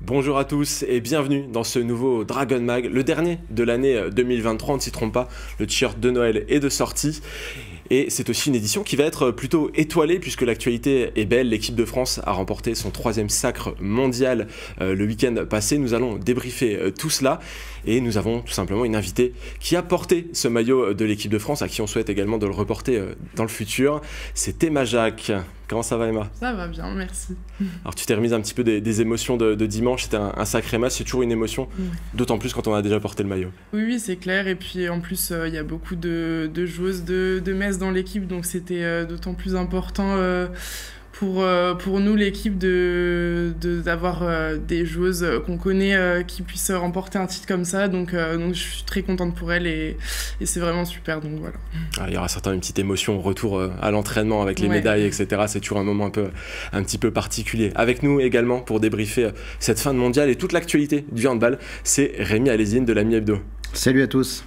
Bonjour à tous et bienvenue dans ce nouveau Dragon Mag, le dernier de l'année 2023, on ne s'y trompe pas, le t-shirt de Noël est de sortie. Et c'est aussi une édition qui va être plutôt étoilée puisque l'actualité est belle. L'équipe de France a remporté son 3e sacre mondial le week-end passé. Nous allons débriefer tout cela et nous avons tout simplement une invitée qui a porté ce maillot de l'équipe de France, à qui on souhaite également de le reporter dans le futur. C'est Emma Jacques. Comment ça va, Emma? Ça va bien, merci. Alors tu t'es remise un petit peu des émotions de dimanche. C'était un sacré match, c'est toujours une émotion, d'autant plus quand on a déjà porté le maillot. Oui, c'est clair. Et puis en plus, il y a beaucoup de joueuses de Metz dans l'équipe, donc c'était d'autant plus important pour nous, l'équipe, d'avoir des joueuses qu'on connaît qui puissent remporter un titre comme ça. Donc je suis très contente pour elles et c'est vraiment super. Donc voilà. Ah, il y aura certainement une petite émotion au retour à l'entraînement avec les médailles, etc. C'est toujours un moment un petit peu particulier. Avec nous également pour débriefer cette fin de mondial et toute l'actualité du handball, c'est Rémi Alésine de l'Ami Hebdo. Salut à tous.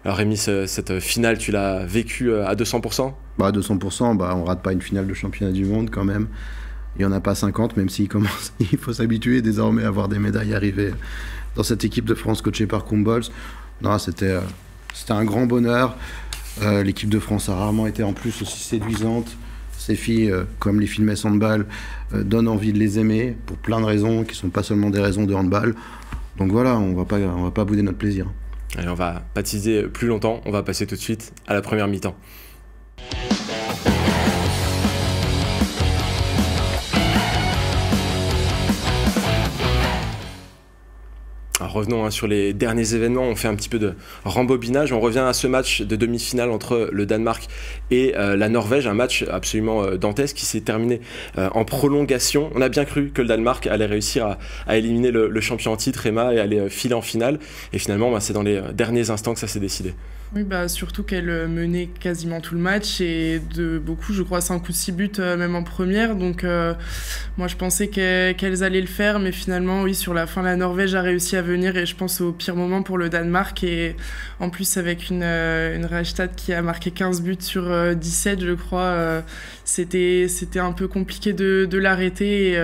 Alors Rémi, cette finale, tu l'as vécue à 200%? À 200%, on rate pas une finale de championnat du monde quand même. Il n'y en a pas 50, même s'il faut s'habituer désormais à voir des médailles arriver dans cette équipe de France coachée par Kumbols. Non, c'était un grand bonheur. L'équipe de France a rarement été en plus aussi séduisante. Ces filles, comme les filles Metz Handball, donnent envie de les aimer pour plein de raisons qui ne sont pas seulement des raisons de handball. Donc voilà, on va pas bouder notre plaisir. Allez, on va pas teaser plus longtemps, on va passer tout de suite à la première mi-temps. Alors revenons sur les derniers événements, on fait un petit peu de rembobinage, on revient à ce match de demi-finale entre le Danemark et la Norvège, un match absolument dantesque qui s'est terminé en prolongation. On a bien cru que le Danemark allait réussir à éliminer le champion en titre, Emma, et aller filer en finale, et finalement c'est dans les derniers instants que ça s'est décidé. Oui, surtout qu'elle menait quasiment tout le match et de beaucoup, je crois 5 ou 6 buts même en première. Donc moi je pensais qu'elles allaient le faire, mais finalement oui, sur la fin la Norvège a réussi à venir et je pense au pire moment pour le Danemark. Et en plus avec une Reichstadt qui a marqué 15 buts sur 17 je crois, c'était un peu compliqué de l'arrêter. Et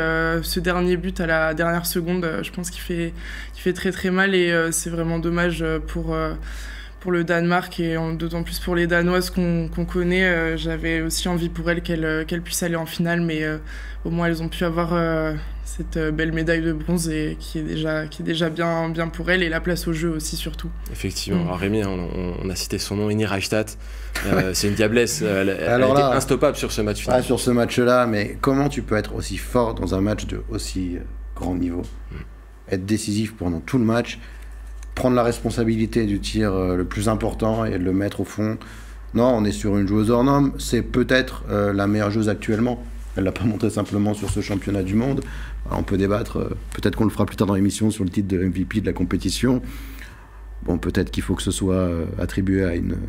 ce dernier but à la dernière seconde, je pense qu'il fait très très mal et c'est vraiment dommage pour le Danemark et d'autant plus pour les Danoises qu'on connaît. J'avais aussi envie pour elles qu'elles puissent aller en finale, mais au moins elles ont pu avoir cette belle médaille de bronze et qui est déjà bien pour elles, et la place au jeu aussi surtout. Effectivement. Alors Rémi, on a cité son nom, Ini Reichstadt, c'est une diablesse, elle a été instoppable sur ce match final. Sur ce match-là, mais comment tu peux être aussi fort dans un match de aussi grand niveau, être décisif pendant tout le match, prendre la responsabilité du tir le plus important et le mettre au fond? Non, on est sur une joueuse hors norme. C'est peut-être la meilleure joueuse actuellement. Elle l'a pas montré simplement sur ce championnat du monde. Alors, on peut débattre, peut-être qu'on le fera plus tard dans l'émission, sur le titre de MVP de la compétition. Bon, peut-être qu'il faut que ce soit attribué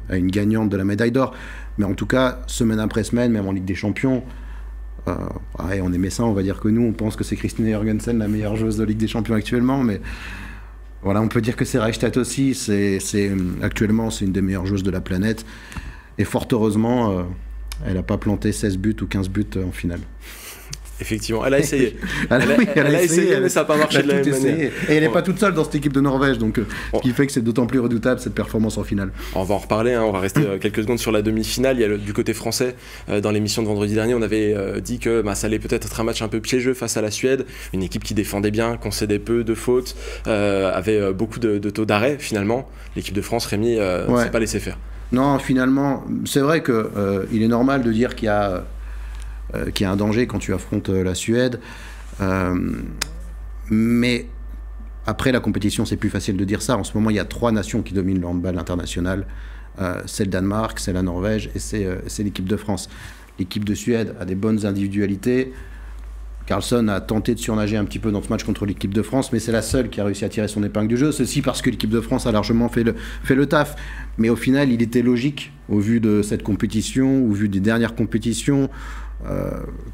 à une gagnante de la médaille d'or. Mais en tout cas, semaine après semaine, même en Ligue des Champions, on est messin, on va dire que nous, on pense que c'est Christine Jorgensen, la meilleure joueuse de Ligue des Champions actuellement, mais voilà, on peut dire que c'est Reichstadt aussi. Actuellement, c'est une des meilleures joueuses de la planète. Et fort heureusement, elle n'a pas planté 16 buts ou 15 buts en finale. Effectivement, elle a essayé. elle a essayé, mais ça n'a pas marché de la même manière. Et elle n'est pas toute seule dans cette équipe de Norvège, donc ce qui fait que c'est d'autant plus redoutable cette performance en finale. On va en reparler, on va rester quelques secondes sur la demi-finale. Il y a du côté français, dans l'émission de vendredi dernier, on avait dit que ça allait peut-être être un match un peu piégeux face à la Suède, une équipe qui défendait bien, concédait peu de fautes, avait beaucoup de taux d'arrêt. Finalement, l'équipe de France, Rémi, ne s'est pas laissé faire. Non, finalement, c'est vrai qu'il est normal de dire qu'il y a un danger quand tu affrontes la Suède. Mais après la compétition, c'est plus facile de dire ça. En ce moment, il y a 3 nations qui dominent le handball international. C'est le Danemark, c'est la Norvège et c'est l'équipe de France. L'équipe de Suède a des bonnes individualités. Carlson a tenté de surnager un petit peu dans ce match contre l'équipe de France, mais c'est la seule qui a réussi à tirer son épingle du jeu. Ceci parce que l'équipe de France a largement fait le taf. Mais au final, il était logique, au vu de cette compétition, au vu des dernières compétitions,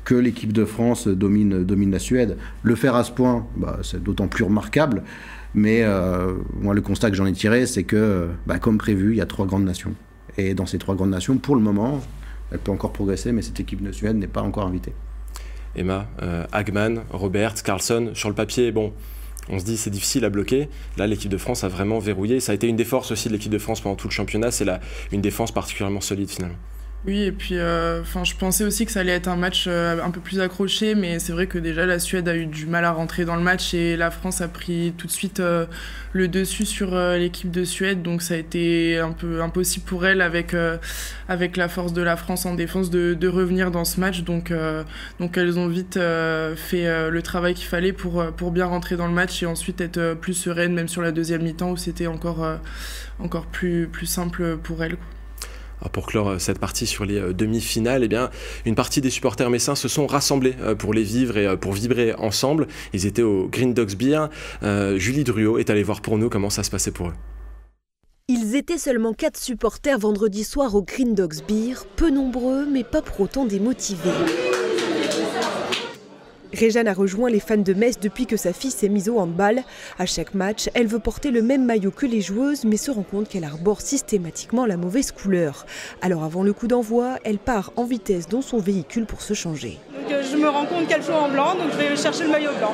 que l'équipe de France domine la Suède. Le faire à ce point, c'est d'autant plus remarquable. Mais moi, le constat que j'en ai tiré, c'est que, comme prévu, il y a 3 grandes nations. Et dans ces 3 grandes nations, pour le moment, elle peut encore progresser, mais cette équipe de Suède n'est pas encore invitée. Emma, Hagman, Robert, Carlson, sur le papier, bon, on se dit c'est difficile à bloquer. Là, l'équipe de France a vraiment verrouillé. Ça a été une des forces aussi de l'équipe de France pendant tout le championnat. C'est une défense particulièrement solide finalement. Oui, et puis je pensais aussi que ça allait être un match un peu plus accroché, mais c'est vrai que déjà la Suède a eu du mal à rentrer dans le match et la France a pris tout de suite le dessus sur l'équipe de Suède, donc ça a été un peu impossible pour elle avec la force de la France en défense de revenir dans ce match, donc elles ont vite fait le travail qu'il fallait pour bien rentrer dans le match et ensuite être plus sereine, même sur la deuxième mi-temps où c'était encore plus simple pour elles, quoi. Alors pour clore cette partie sur les demi-finales, eh bien, une partie des supporters messins se sont rassemblés pour les vivre et pour vibrer ensemble. Ils étaient au Green Dogs Beer. Julie Druot est allée voir pour nous comment ça se passait pour eux. Ils étaient seulement 4 supporters vendredi soir au Green Dogs Beer, peu nombreux mais pas pour autant démotivés. Réjeanne a rejoint les fans de Metz depuis que sa fille s'est mise au handball. À chaque match, elle veut porter le même maillot que les joueuses, mais se rend compte qu'elle arbore systématiquement la mauvaise couleur. Alors avant le coup d'envoi, elle part en vitesse dans son véhicule pour se changer. Donc, je me rends compte qu'elle joue en blanc, donc je vais chercher le maillot blanc.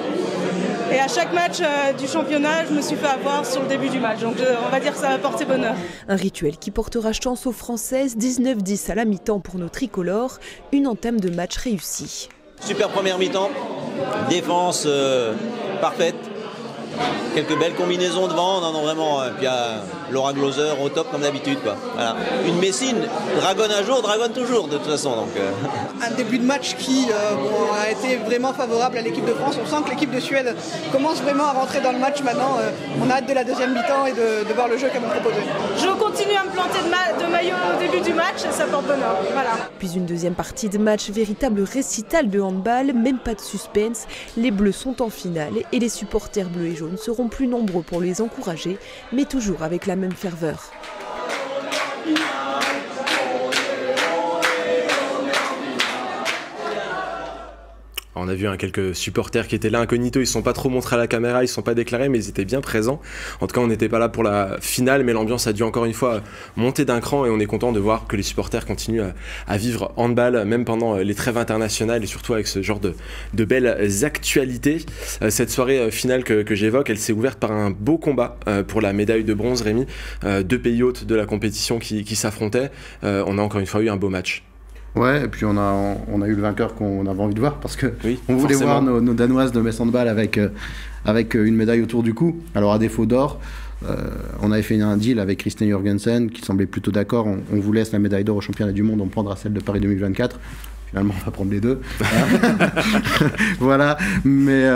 Et à chaque match du championnat, je me suis fait avoir sur le début du match. Donc on va dire que ça va porter bonheur. Un rituel qui portera chance aux Françaises, 19-10 à la mi-temps pour nos tricolores, une entame de match réussie. Super première mi-temps, défense parfaite, quelques belles combinaisons devant, non vraiment, puis Laura Glauser au top comme d'habitude, quoi. Voilà. Une Messine, dragonne un jour, dragonne toujours de toute façon. Donc, Un début de match qui a été vraiment favorable à l'équipe de France. On sent que l'équipe de Suède commence vraiment à rentrer dans le match maintenant. On a hâte de la deuxième mi-temps et de voir le jeu qu'elle va proposer. Je continue à me planter de maillot au début du match et ça porte bonheur. Voilà. Puis une deuxième partie de match, véritable récital de handball, même pas de suspense. Les Bleus sont en finale et les supporters bleus et jaunes seront plus nombreux pour les encourager, mais toujours avec la même ferveur. On a vu quelques supporters qui étaient là incognito, ils ne sont pas trop montrés à la caméra, ils ne sont pas déclarés, mais ils étaient bien présents. En tout cas, on n'était pas là pour la finale, mais l'ambiance a dû encore une fois monter d'un cran et on est content de voir que les supporters continuent à vivre handball, même pendant les trêves internationales et surtout avec ce genre de belles actualités. Cette soirée finale que j'évoque, elle s'est ouverte par un beau combat pour la médaille de bronze, Rémi. 2 pays hôtes de la compétition qui s'affrontaient. On a encore une fois eu un beau match. Ouais, et puis on a eu le vainqueur qu'on avait envie de voir parce que oui, on voulait voir nos Danoises de Metz Handball avec une médaille autour du cou. Alors à défaut d'or, on avait fait un deal avec Christine Jorgensen qui semblait plutôt d'accord. On vous laisse la médaille d'or au championnat du monde, on prendra celle de Paris 2024. Finalement, on va prendre les deux. Voilà, mais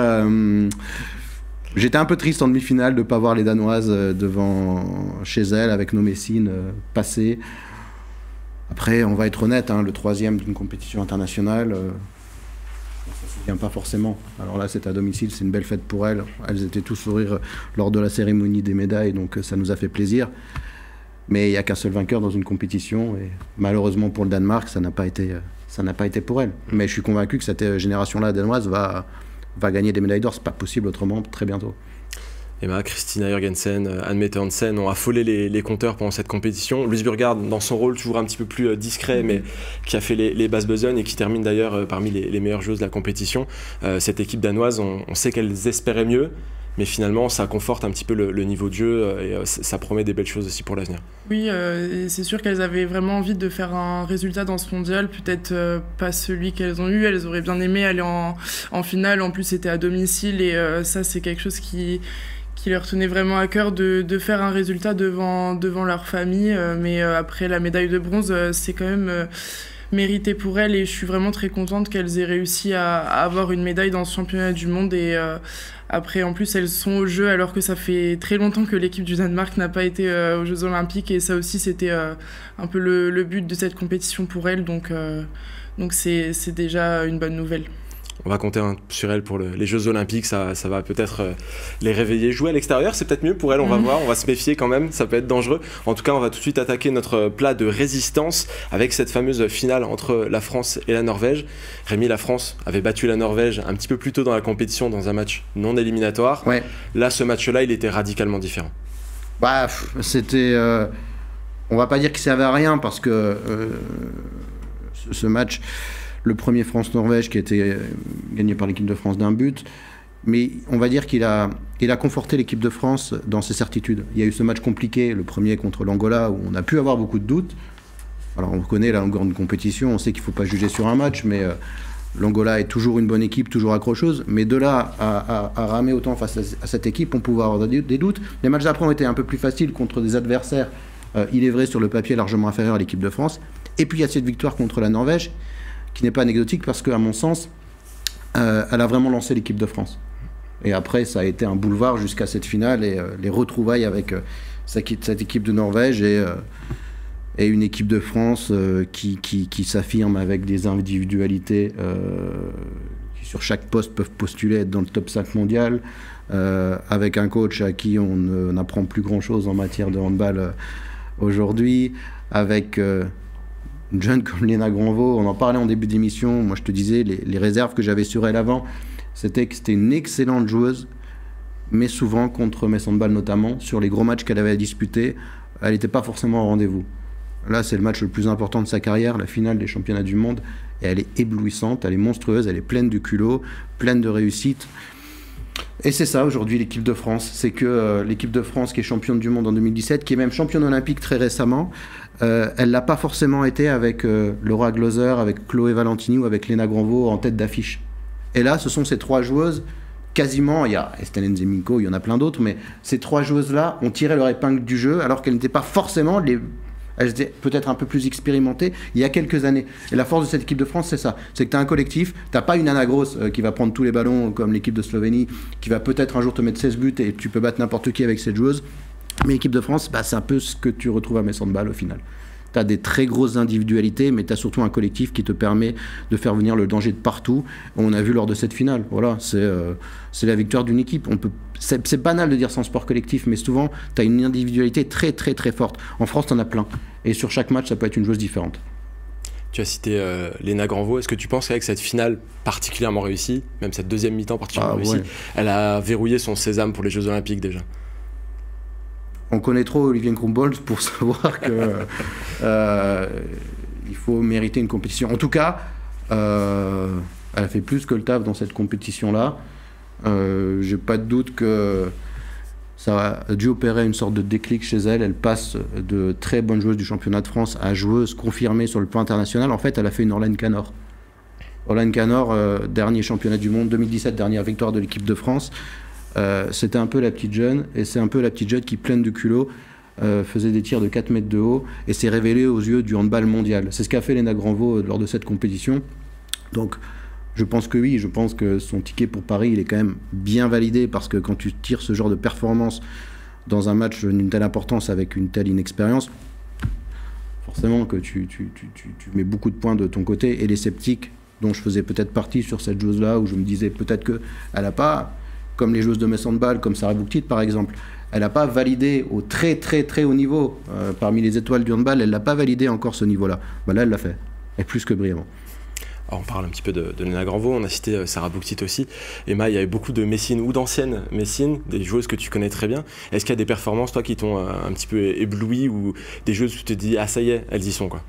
j'étais un peu triste en demi-finale de ne pas voir les Danoises chez elles avec nos Messines passées. Après, on va être honnête, le 3e d'une compétition internationale, on ne se souvient pas forcément. Alors là, c'est à domicile, c'est une belle fête pour elles. Elles étaient tous sourires lors de la cérémonie des médailles, donc ça nous a fait plaisir. Mais il n'y a qu'un seul vainqueur dans une compétition, et malheureusement pour le Danemark, ça n'a pas été pour elles. Mais je suis convaincu que cette génération-là danoise va gagner des médailles d'or, c'est pas possible autrement très bientôt. Emma, Christina Jorgensen, Anne-Mette Hansen ont affolé les compteurs pendant cette compétition. Louise Burgard, dans son rôle toujours un petit peu plus discret, mais qui a fait les basses besognes et qui termine d'ailleurs parmi les meilleures joueuses de la compétition. Cette équipe danoise, on sait qu'elles espéraient mieux, mais finalement ça conforte un petit peu le niveau de jeu et ça promet des belles choses aussi pour l'avenir. Oui, et c'est sûr qu'elles avaient vraiment envie de faire un résultat dans ce mondial, peut-être pas celui qu'elles ont eu. Elles auraient bien aimé aller en finale, en plus c'était à domicile et ça c'est quelque chose qui leur tenait vraiment à cœur de faire un résultat devant leur famille, mais après la médaille de bronze, c'est quand même mérité pour elles et je suis vraiment très contente qu'elles aient réussi à avoir une médaille dans ce championnat du monde et après en plus elles sont aux Jeux alors que ça fait très longtemps que l'équipe du Danemark n'a pas été aux Jeux Olympiques et ça aussi c'était un peu le but de cette compétition pour elles, donc c'est déjà une bonne nouvelle. On va compter sur elles pour les Jeux Olympiques, ça va peut-être les réveiller. Jouer à l'extérieur, c'est peut-être mieux pour elles, on va voir, on va se méfier quand même, ça peut être dangereux. En tout cas, on va tout de suite attaquer notre plat de résistance avec cette fameuse finale entre la France et la Norvège. Rémi, la France avait battu la Norvège un petit peu plus tôt dans la compétition dans un match non éliminatoire. Ouais. Là, ce match-là, il était radicalement différent. Bah, c'était... on va pas dire qu'il servait à rien parce que ce match... Le premier France-Norvège qui a été gagné par l'équipe de France d'un but, Mais on va dire qu'il a conforté l'équipe de France dans ses certitudes. Il y a eu ce match compliqué, le premier contre l'Angola, où on a pu avoir beaucoup de doutes. Alors on connaît la longueur de compétition, on sait qu'il ne faut pas juger sur un match, mais l'Angola est toujours une bonne équipe, toujours accrocheuse. Mais de là à ramer autant face à cette équipe, on pouvait avoir des doutes. Les matchs d'après ont été un peu plus faciles contre des adversaires, il est vrai, sur le papier largement inférieurs à l'équipe de France. Et puis il y a cette victoire contre la Norvège, qui n'est pas anecdotique parce qu'à mon sens, elle a vraiment lancé l'équipe de France. Et après, ça a été un boulevard jusqu'à cette finale et les retrouvailles avec cette équipe de Norvège et une équipe de France qui s'affirme avec des individualités qui sur chaque poste peuvent postuler être dans le top 5 mondial, avec un coach à qui on n'apprend plus grand-chose en matière de handball aujourd'hui, avec une jeune comme Léna Granvaux. On en parlait en début d'émission, moi je te disais, les réserves que j'avais sur elle avant, c'était que c'était une excellente joueuse, mais souvent, contre Metz Handball notamment, sur les gros matchs qu'elle avait à disputer, elle n'était pas forcément au rendez-vous. Là, c'est le match le plus important de sa carrière, la finale des championnats du monde, et elle est éblouissante, elle est monstrueuse, elle est pleine de culot, pleine de réussite. Et c'est ça, aujourd'hui, l'équipe de France. C'est que l'équipe de France, qui est championne du monde en 2017, qui est même championne olympique très récemment, elle ne l'a pas forcément été avec Laura Gloser, avec Chloé Valentini ou avec Léna Granvaux en tête d'affiche. Et là, ce sont ces trois joueuses, quasiment, il y a Estelle Nzeminko, il y en a plein d'autres, mais ces trois joueuses-là ont tiré leur épingle du jeu, alors qu'elles n'étaient pas forcément elles étaient peut-être un peu plus expérimentées il y a quelques années. Et la force de cette équipe de France, c'est ça. C'est que tu as un collectif, tu n'as pas une Anna Gross qui va prendre tous les ballons comme l'équipe de Slovénie, qui va peut-être un jour te mettre 16 buts et tu peux battre n'importe qui avec cette joueuse. Mais l'équipe de France, c'est un peu ce que tu retrouves à Metz Handball au final. Tu as des très grosses individualités, mais tu as surtout un collectif qui te permet de faire venir le danger de partout. On a vu lors de cette finale. Voilà, c'est la victoire d'une équipe. C'est banal de dire ça en sport collectif, mais souvent, tu as une individualité très, très, très forte. En France, tu en as plein. Et sur chaque match, ça peut être une joueuse différente. Tu as cité Léna Granvaux. Est-ce que tu penses qu'avec cette finale particulièrement réussie, même cette deuxième mi-temps particulièrement réussie, elle a verrouillé son sésame pour les Jeux Olympiques déjà ? On connaît trop Olivier Krumbolz pour savoir que il faut mériter une compétition. En tout cas, elle a fait plus que le taf dans cette compétition-là. J'ai pas de doute que ça a dû opérer une sorte de déclic chez elle. Elle passe de très bonne joueuse du championnat de France à joueuse confirmée sur le plan international. En fait, elle a fait une Orlaine Canor. Orlaine Canor, dernier championnat du monde, 2017, dernière victoire de l'équipe de France. C'était un peu la petite jeune, et c'est un peu la petite jeune qui, pleine de culot, faisait des tirs de 4 mètres de haut et s'est révélée aux yeux du handball mondial. C'est ce qu'a fait Léna Granvaux lors de cette compétition. Donc je pense que oui, je pense que son ticket pour Paris, il est quand même bien validé, parce que quand tu tires ce genre de performance dans un match d'une telle importance avec une telle inexpérience, forcément que tu mets beaucoup de points de ton côté. Et les sceptiques, dont je faisais peut-être partie sur cette joueuse-là, où je me disais peut-être qu'elle n'a pas, comme les joueuses de Metz Handball, comme Sarah Bouktit par exemple, elle n'a pas validé au très très très haut niveau, parmi les étoiles du handball, elle n'a pas validé encore ce niveau-là. Là, elle l'a fait, et plus que brillamment. Alors, on parle un petit peu de Léna Granvaux, on a cité Sarah Bouktit aussi. Emma, il y avait beaucoup de Messines ou d'anciennes Messines, des joueuses que tu connais très bien. Est-ce qu'il y a des performances, toi, qui t'ont un petit peu ébloui, ou des joueuses où tu te dis, ah ça y est, elles y sont, quoi?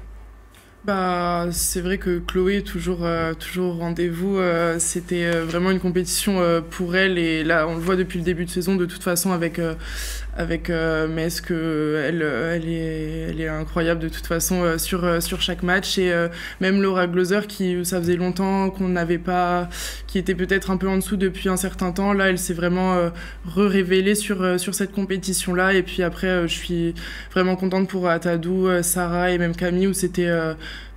C'est vrai que Chloé, toujours au rendez-vous, c'était vraiment une compétition pour elle, et là on le voit depuis le début de saison de toute façon avec Metz, qu'elle elle est incroyable de toute façon sur chaque match. Et même Laura Gloser, qui ça faisait longtemps qu'on n'avait pas, qui était peut-être un peu en dessous depuis un certain temps, là elle s'est vraiment révélée sur cette compétition là. Et puis après je suis vraiment contente pour Atadou, Sarah et même Camille, où c'était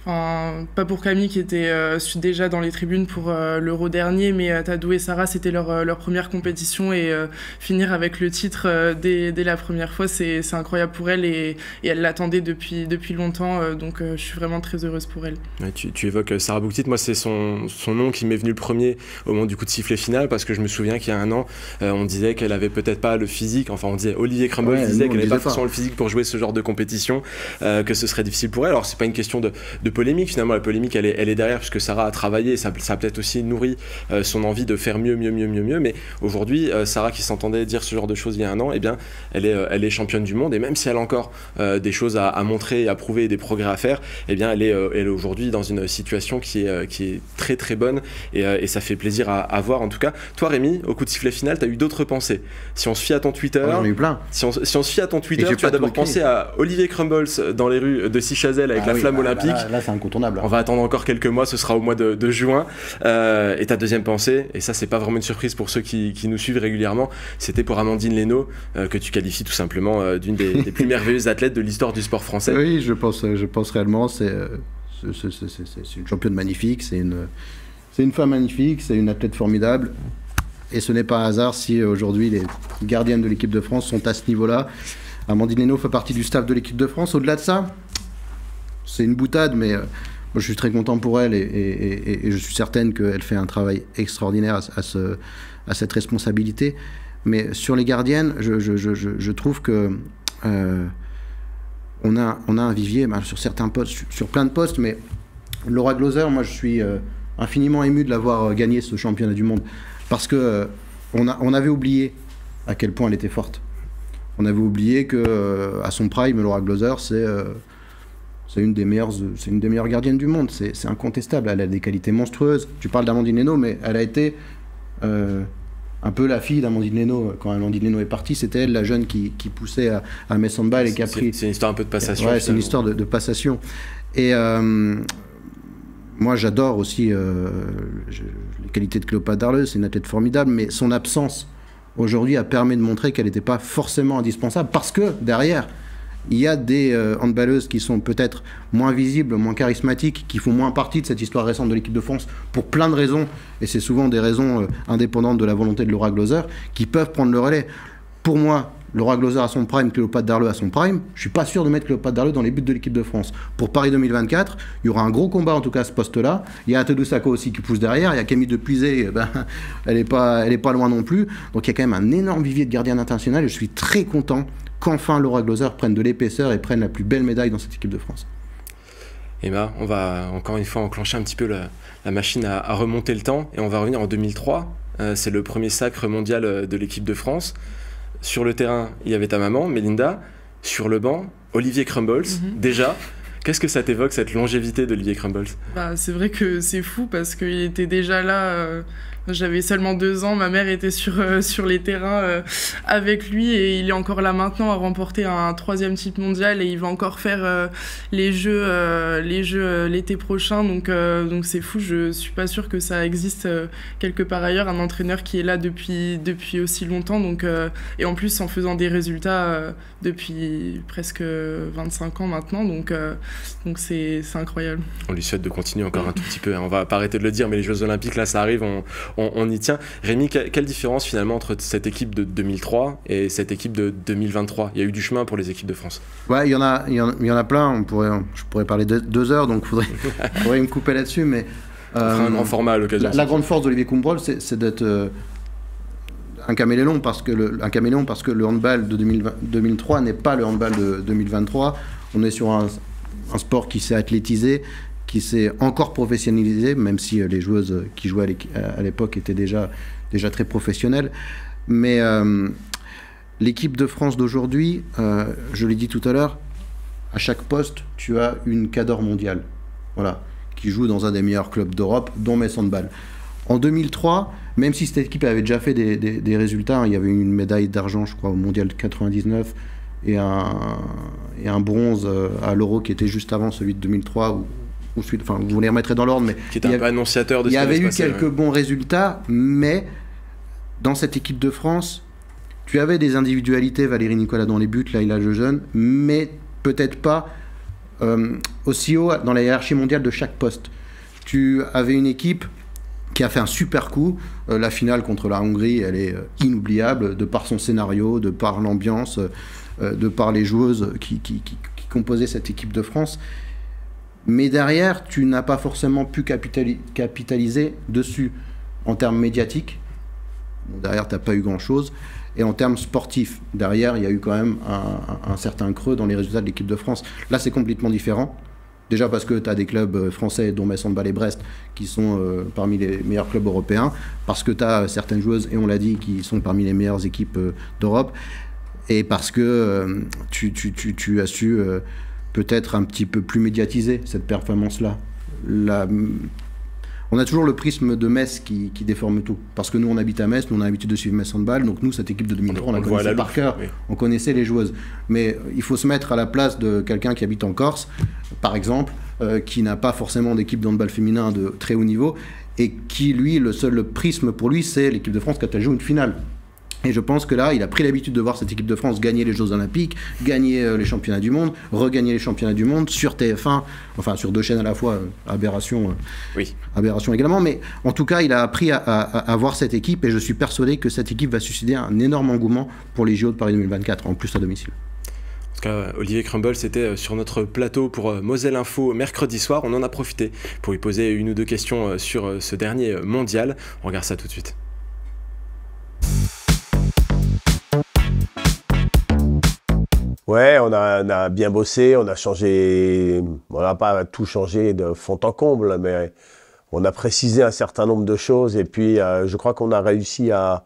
enfin, pas pour Camille qui était déjà dans les tribunes pour l'Euro dernier, mais Tadou et Sarah, c'était leur première compétition, et finir avec le titre dès la première fois, c'est incroyable pour elle, et elle l'attendait depuis longtemps, donc je suis vraiment très heureuse pour elle. Ouais, tu évoques Sarah Bouktit, moi c'est son nom qui m'est venu le premier au moment du coup de sifflet final, parce que je me souviens qu'il y a un an, on disait qu'elle avait peut-être pas le physique, enfin on disait, Olivier Krumbolz disait qu'elle n'avait pas forcément le physique pour jouer ce genre de compétition, que ce serait difficile pour elle. Alors c'est pas une question de polémique. Finalement, la polémique, elle est derrière, puisque Sarah a travaillé, ça a peut-être aussi nourri son envie de faire mieux. Mais aujourd'hui, Sarah, qui s'entendait dire ce genre de choses il y a un an, eh bien, elle est championne du monde, et même si elle a encore des choses à montrer, à prouver, et des progrès à faire, eh bien, elle est aujourd'hui dans une situation qui est très très bonne, et ça fait plaisir à voir en tout cas. Toi, Rémi, au coup de sifflet final, tu as eu d'autres pensées. Si on se fie à ton Twitter, j'en ai eu plein. Si on se fie à ton Twitter, tu as d'abord pensé à Olivier Crumbles dans les rues de Sichazel avec la flamme olympique. Là, c'est incontournable. On va attendre encore quelques mois, ce sera au mois de juin. Et ta deuxième pensée, et ça c'est pas vraiment une surprise pour ceux qui nous suivent régulièrement, c'était pour Amandine Leno, que tu qualifies tout simplement d'une des plus merveilleuses athlètes de l'histoire du sport français. Oui, je pense réellement, c'est une championne magnifique, c'est une femme magnifique, c'est une athlète formidable. Et ce n'est pas un hasard si aujourd'hui les gardiennes de l'équipe de France sont à ce niveau-là. Amandine Leno fait partie du staff de l'équipe de France. Au-delà de ça, c'est une boutade, mais moi, je suis très content pour elle et je suis certaine qu'elle fait un travail extraordinaire à cette responsabilité. Mais sur les gardiennes, je trouve que on a un vivier sur certains postes, sur plein de postes, mais Laura Gloser, moi je suis infiniment ému de l'avoir gagné ce championnat du monde. Parce que on avait oublié à quel point elle était forte. On avait oublié que à son prime, Laura Gloser, c'est une des meilleures gardiennes du monde. C'est incontestable. Elle a des qualités monstrueuses. Tu parles d'Amandine Leno, mais elle a été un peu la fille d'Amandine Leno. Quand Amandine Leno est partie, c'était elle, la jeune qui poussait à mettre son balle et qui a pris... C'est une histoire un peu de passation. Ouais, c'est une histoire de passation. Et... moi, j'adore aussi les qualités de Cléopâtre Darleux, c'est une athlète formidable, mais son absence aujourd'hui a permis de montrer qu'elle n'était pas forcément indispensable, parce que derrière, il y a des handballeuses qui sont peut-être moins visibles, moins charismatiques, qui font moins partie de cette histoire récente de l'équipe de France pour plein de raisons, et c'est souvent des raisons indépendantes de la volonté de Laura Gloser, qui peuvent prendre le relais. Pour moi, Laura Gloser à son prime, Cléopâtre Darleux à son prime, je suis pas sûr de mettre Cléopâtre Darleux dans les buts de l'équipe de France. Pour Paris 2024, il y aura un gros combat en tout cas à ce poste-là. Il y a Atedou Sako aussi qui pousse derrière, il y a Camille Depuisé, elle est pas loin non plus. Donc il y a quand même un énorme vivier de gardiens internationaux et je suis très content qu'enfin Laura Gloser prenne de l'épaisseur et prenne la plus belle médaille dans cette équipe de France. Emma, on va encore une fois enclencher un petit peu la machine à remonter le temps, et on va revenir en 2003. C'est le premier sacre mondial de l'équipe de France. Sur le terrain, il y avait ta maman, Mélinda. Sur le banc, Olivier Crumbles. Déjà, qu'est-ce que ça t'évoque, cette longévité d'Olivier Crumbles ? C'est vrai que c'est fou parce qu'il était déjà là. J'avais seulement 2 ans, ma mère était sur les terrains avec lui et il est encore là maintenant à remporter un 3e titre mondial et il va encore faire les jeux l'été prochain. Donc c'est fou, je suis pas sûre que ça existe quelque part ailleurs, un entraîneur qui est là depuis aussi longtemps. Donc, et en plus en faisant des résultats depuis presque 25 ans maintenant. Donc c'est incroyable. On lui souhaite de continuer encore un tout petit peu. On va pas arrêter de le dire, mais les Jeux Olympiques, là, ça arrive, on y tient. Rémi, quelle différence finalement entre cette équipe de 2003 et cette équipe de 2023 ? Il y a eu du chemin pour les équipes de France. Ouais, il y en a plein. Je pourrais parler 2 heures, donc faudrait me couper là-dessus. Mais on fera un grand format à l'occasion. La grande force d'Olivier Crumbles, c'est d'être un caméléon, parce que le handball de 2003 n'est pas le handball de 2023. On est sur un sport qui s'est athlétisé, qui s'est encore professionnalisé, même si les joueuses qui jouaient à l'époque étaient déjà très professionnelles. Mais l'équipe de France d'aujourd'hui, je l'ai dit tout à l'heure, à chaque poste, tu as une cadre mondiale, voilà, qui joue dans un des meilleurs clubs d'Europe, dont Metz Handball. En 2003, même si cette équipe avait déjà fait des résultats, il y avait une médaille d'argent, je crois, au Mondial de 99, et un bronze à l'Euro qui était juste avant celui de 2003, enfin, vous les remettrez dans l'ordre, mais qui était un peu annonciateur de ce qui avait eu passé, quelques bons résultats, mais dans cette équipe de France, tu avais des individualités, Valérie Nicolas dans les buts, Laïla Lejeune, mais peut-être pas aussi haut dans la hiérarchie mondiale de chaque poste. Tu avais une équipe qui a fait un super coup. La finale contre la Hongrie, elle est inoubliable, de par son scénario, de par l'ambiance, de par les joueuses qui composaient cette équipe de France. Mais derrière, tu n'as pas forcément pu capitaliser dessus en termes médiatiques. Derrière, tu n'as pas eu grand-chose. Et en termes sportifs, derrière, il y a eu quand même un certain creux dans les résultats de l'équipe de France. Là, c'est complètement différent. Déjà parce que tu as des clubs français, dont Metz Handball et Brest, qui sont parmi les meilleurs clubs européens, parce que tu as certaines joueuses, et on l'a dit, qui sont parmi les meilleures équipes d'Europe, et parce que tu as su peut-être un petit peu plus médiatiser cette performance-là. On a toujours le prisme de Metz qui déforme tout. Parce que nous, on habite à Metz, nous, on a l'habitude de suivre Metz Handball. Donc nous, cette équipe de 2003, on la connaissait par cœur. Oui. On connaissait les joueuses. Mais il faut se mettre à la place de quelqu'un qui habite en Corse, par exemple, qui n'a pas forcément d'équipe de handball féminin de très haut niveau, et qui, lui, le prisme pour lui, c'est l'équipe de France quand elle joue une finale. Et je pense que là, il a pris l'habitude de voir cette équipe de France gagner les Jeux Olympiques, gagner les championnats du monde, regagner les championnats du monde sur TF1, enfin sur 2 chaînes à la fois, aberration également. Mais en tout cas, il a appris à voir cette équipe, et je suis persuadé que cette équipe va susciter un énorme engouement pour les JO de Paris 2024, en plus à domicile. En tout cas, Olivier Crumble, c'était sur notre plateau pour Moselle Info mercredi soir. On en a profité pour lui poser 1 ou 2 questions sur ce dernier mondial. On regarde ça tout de suite. Ouais, on a bien bossé, on a changé, on n'a pas tout changé de fond en comble, mais on a précisé un certain nombre de choses, et puis je crois qu'on a réussi à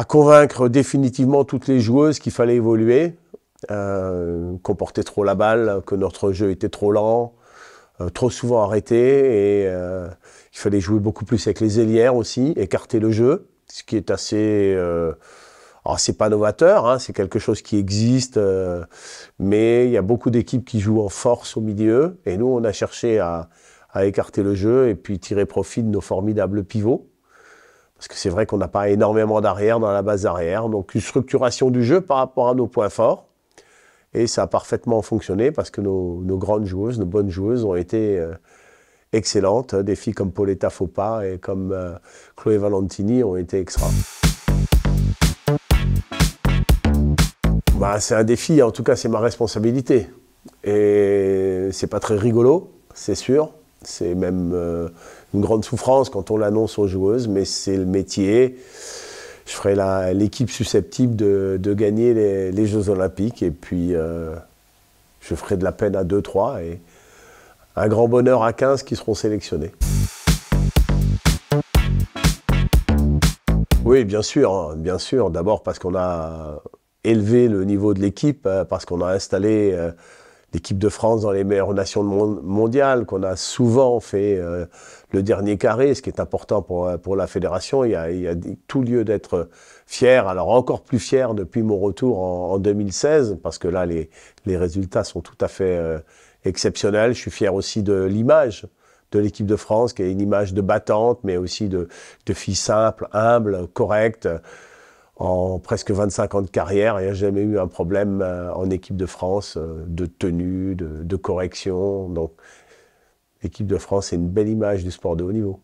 convaincre définitivement toutes les joueuses qu'il fallait évoluer, qu'on portait trop la balle, que notre jeu était trop lent, trop souvent arrêté, et il fallait jouer beaucoup plus avec les ailières aussi, écarter le jeu, ce qui est assez... Alors, c'est pas novateur, hein, c'est quelque chose qui existe, mais il y a beaucoup d'équipes qui jouent en force au milieu, et nous, on a cherché à écarter le jeu et puis tirer profit de nos formidables pivots, parce que c'est vrai qu'on n'a pas énormément d'arrière dans la base arrière, donc une structuration du jeu par rapport à nos points forts, et ça a parfaitement fonctionné, parce que nos grandes joueuses, nos bonnes joueuses ont été excellentes, des filles comme Pauletta Fopa et comme Chloé Valentini ont été extra. Bah, c'est un défi, en tout cas c'est ma responsabilité. Et c'est pas très rigolo, c'est sûr. C'est même une grande souffrance quand on l'annonce aux joueuses, mais c'est le métier. Je ferai l'équipe susceptible de gagner les Jeux Olympiques, et puis je ferai de la peine à 2-3 et un grand bonheur à 15 qui seront sélectionnés. Oui, bien sûr, d'abord parce qu'on a élevé le niveau de l'équipe, parce qu'on a installé l'équipe de France dans les meilleures nations mondiales, qu'on a souvent fait le dernier carré, ce qui est important pour la fédération. Il y a tout lieu d'être fier, alors encore plus fier depuis mon retour en 2016, parce que là, les résultats sont tout à fait exceptionnels. Je suis fier aussi de l'image de l'équipe de France, qui est une image de battante, mais aussi de filles simples, humbles, correctes. En presque 25 ans de carrière, il n'y a jamais eu un problème en équipe de France de tenue, de correction. Donc, l'équipe de France, c'est une belle image du sport de haut niveau.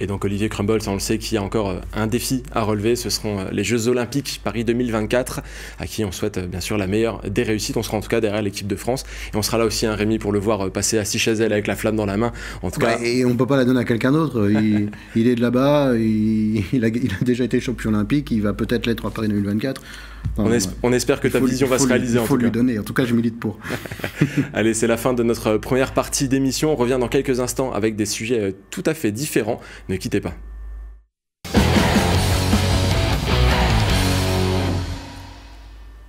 Et donc Olivier Crumble, on le sait qu'il y a encore un défi à relever, ce seront les Jeux Olympiques Paris 2024, à qui on souhaite bien sûr la meilleure des réussites. On sera en tout cas derrière l'équipe de France, et on sera là aussi, Rémi, pour le voir passer assis chez elle avec la flamme dans la main. En tout cas... Et on ne peut pas la donner à quelqu'un d'autre, il est de là-bas, il a déjà été champion olympique, il va peut-être l'être à Paris 2024. Enfin, on espère que ta vision va se réaliser. Il faut lui donner, en tout cas je milite pour. Allez, c'est la fin de notre première partie d'émission. On revient dans quelques instants avec des sujets tout à fait différents. Ne quittez pas.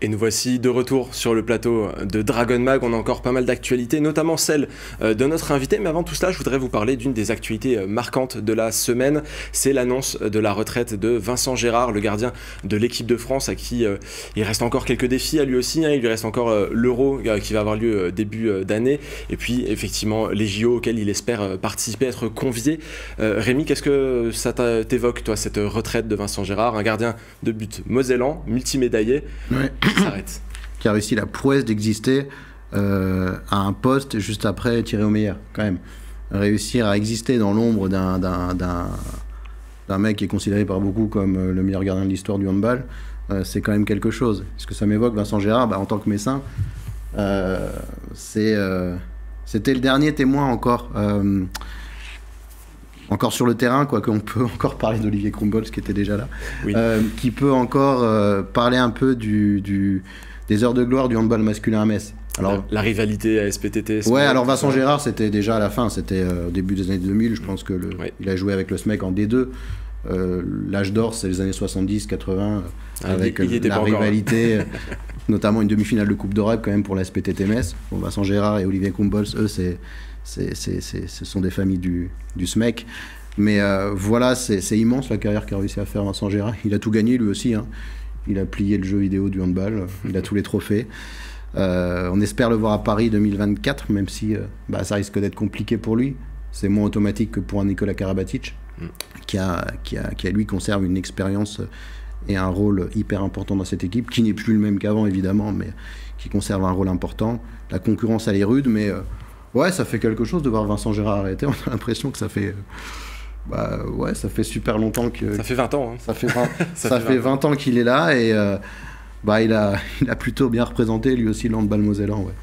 Et nous voici de retour sur le plateau de Dragon Mag. On a encore pas mal d'actualités, notamment celle de notre invité. Mais avant tout cela, je voudrais vous parler d'une des actualités marquantes de la semaine. C'est l'annonce de la retraite de Vincent Gérard, le gardien de l'équipe de France, à qui il reste encore quelques défis à lui aussi. Il lui reste encore l'Euro qui va avoir lieu début d'année. Et puis, effectivement, les JO auxquels il espère participer, être convié. Rémi, qu'est-ce que ça t'évoque, toi, cette retraite de Vincent Gérard, un gardien de but mosellan, multimédaillé? Ouais. Qui a réussi la prouesse d'exister à un poste juste après Thierry Omeyer, quand même. Réussir à exister dans l'ombre d'un mec qui est considéré par beaucoup comme le meilleur gardien de l'histoire du handball, c'est quand même quelque chose. Ce que ça m'évoque, Vincent Gérard, en tant que Messin, c'était le dernier témoin encore sur le terrain, quoi, qu'on peut encore parler d'Olivier Crumble, qui était déjà là, oui. Qui peut encore parler un peu des heures de gloire du handball masculin à Metz. Alors, la rivalité à SPTT. Ouais, alors Vincent Gérard, c'était déjà à la fin, c'était au début des années 2000, je pense que il a joué avec le SMEC en D2. L'âge d'or, c'est les années 70-80, avec la rivalité, notamment une demi-finale de Coupe d'Europe quand même pour la SPTT Metz. Bon, Vincent Gérard et Olivier Kumbols, eux, ce sont des familles du SMEC. Mais voilà, c'est immense la carrière qu'a réussi à faire Vincent Gérard. Il a tout gagné lui aussi, hein. Il a plié le jeu vidéo du handball, il a tous les trophées. On espère le voir à Paris 2024, même si ça risque d'être compliqué pour lui. C'est moins automatique que pour un Nicolas Karabatic, qui lui conserve une expérience et un rôle hyper important dans cette équipe, qui n'est plus le même qu'avant évidemment, mais qui conserve un rôle important. La concurrence elle est rude, mais ouais, ça fait quelque chose de voir Vincent Gérard arrêter. On a l'impression que ça fait... ça fait super longtemps que... Ça fait 20 ans. Hein. Ça fait 20 ans qu'il est là et il a plutôt bien représenté lui aussi le handball mosellan. Ouais.